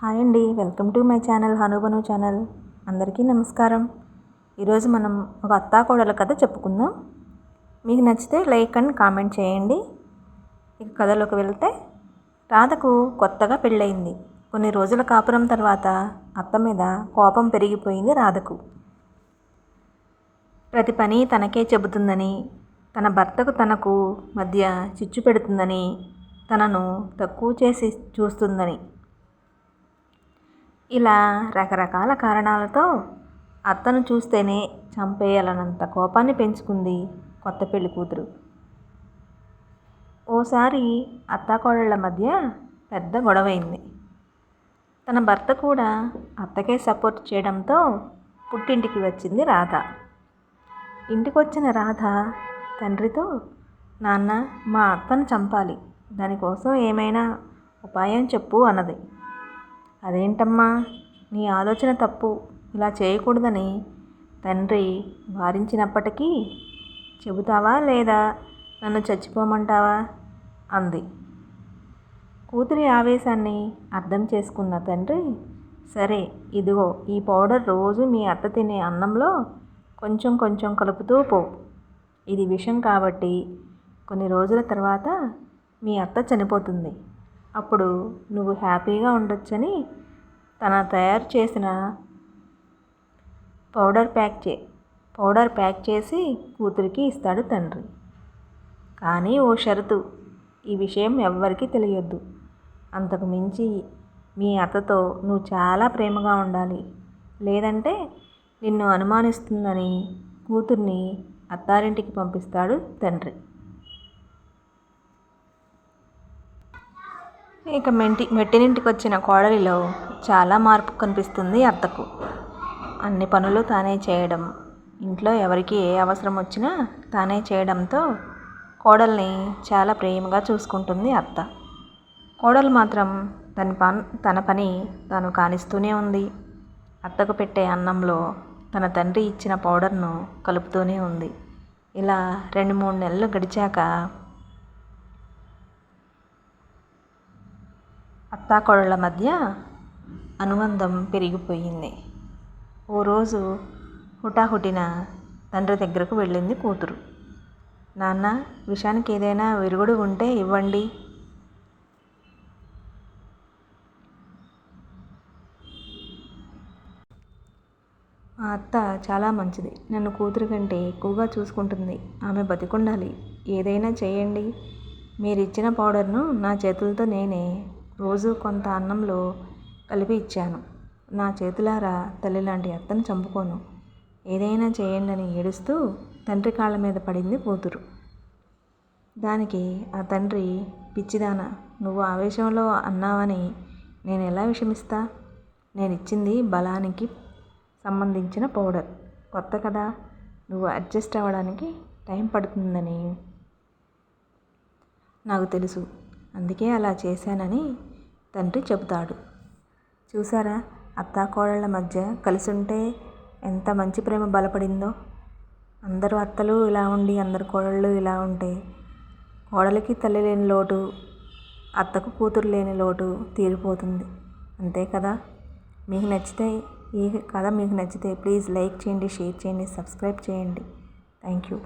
Hi అండి, welcome to my channel హనుబను channel. అందరికీ నమస్కారం. ఈరోజు మనం ఒక అత్తాకోడల కథ చెప్పుకుందాం. మీకు నచ్చితే లైక్ అండ్ కామెంట్ చేయండి. ఇక కథలోకి వెళ్తే, రాధకు కొత్తగా పెళ్ళయింది. కొన్ని రోజుల కాపురం తర్వాత అత్త మీద కోపం పెరిగిపోయింది రాధకు. ప్రతి పని తనకే చెబుతుందని, తన భర్తకు తనకు మధ్య చిచ్చు పెడుతుందని, తనను తక్కువ చేసి చూస్తుందని, ఇలా రకరకాల కారణాలతో అత్తను చూస్తేనే చంపేయాలన్నంత కోపాన్ని పెంచుకుంది కొత్త పెళ్లి కూతురు. ఓసారి అత్తాకోడళ్ల మధ్య పెద్ద గొడవైంది. తన భర్త కూడా అత్తకే సపోర్ట్ చేయడంతో పుట్టింటికి వచ్చింది రాధ. ఇంటికొచ్చిన రాధ తండ్రితో, నాన్న, మా అత్తను చంపాలి, దానికోసం ఏమైనా ఉపాయం చెప్పు అన్నది. అదేంటమ్మా, నీ ఆలోచన తప్పు, ఇలా చేయకూడదని తండ్రి వారించినప్పటికీ చెబుతావా లేదా నన్ను చచ్చిపోమంటావా అంది. కూతురి ఆవేశాన్ని అర్థం చేసుకున్న తండ్రి, సరే ఇదిగో ఈ పౌడర్ రోజు మీ అత్త తినే అన్నంలో కొంచెం కొంచెం కలుపుతూ పో. ఇది విషం కాబట్టి కొన్ని రోజుల తర్వాత మీ అత్త చనిపోతుంది. అప్పుడు నువ్వు హ్యాపీగా ఉండొచ్చని తన తయారు చేసిన పౌడర్ ప్యాక్ చేసి కూతురికి ఇస్తాడు తండ్రి. కానీ ఓ షరతు, ఈ విషయం ఎవ్వరికీ తెలియొద్దు. అంతకు మించి మీ అత్తతో నువ్వు చాలా ప్రేమగా ఉండాలి, లేదంటే నిన్ను అనుమానిస్తుందని కూతుర్ని అత్తారింటికి పంపిస్తాడు తండ్రి. ఇక మెట్టినింటికి వచ్చిన కోడలిలో చాలా మార్పు కనిపిస్తుంది అత్తకు. అన్ని పనులు తానే చేయడం, ఇంట్లో ఎవరికి ఏ అవసరం వచ్చినా తానే చేయడంతో కోడల్ని చాలా ప్రేమగా చూసుకుంటుంది అత్త. కోడలు మాత్రం తన పని తాను కానిస్తూనే ఉంది. అత్తకు పెట్టే అన్నంలో తన తండ్రి ఇచ్చిన పౌడర్ను కలుపుతూనే ఉంది. ఇలా 2-3 నెలలు గడిచాక అత్తాకోడళ్ళ మధ్య అనుబంధం పెరిగిపోయింది. ఓ రోజు హుటాహుటిన తండ్రి దగ్గరకు వెళ్ళింది కూతురు. నాన్న, విషానికి ఏదైనా విరుగుడు ఉంటే ఇవ్వండి. మా అత్త చాలా మంచిది, నన్ను కూతురు కంటే ఎక్కువగా చూసుకుంటుంది. ఆమె బతికుండాలి, ఏదైనా చేయండి. మీరిచ్చిన పౌడర్ను నా చేతులతో నేనే రోజు కొంత అన్నంలో కలిపి ఇచ్చాను. నా చేతులారా తల్లిలాంటి అత్తను చంపుకోను, ఏదైనా చేయండి అని ఏడుస్తూ తండ్రి కాళ్ళ మీద పడింది కూతురు. దానికి ఆ తండ్రి, పిచ్చిదానా, నువ్వు ఆవేశంలో అన్నావని నేను ఎలా విషమిస్తా? నేనిచ్చింది బలానికి సంబంధించిన పౌడర్, కొత్త కదా, నువ్వు అడ్జస్ట్ అవ్వడానికి టైం పడుతుందని నాకు తెలుసు, అందుకే అలా చేశానని తండ్రి చెబుతాడు. చూసారా, అత్తాకోడళ్ళ మధ్య కలిసుంటే ఎంత మంచి ప్రేమ బలపడిందో. అందరూ అత్తలు ఇలా ఉండి అందరు కోడళ్ళు ఇలా ఉంటే కోడలికి తల్లి లేని లోటు, అత్తకు కూతురు లేని లోటు తీరిపోతుంది. అంతే కదా. ఈ కథ మీకు నచ్చితే ప్లీజ్ లైక్ చేయండి, షేర్ చేయండి, సబ్స్క్రైబ్ చేయండి. Thank you.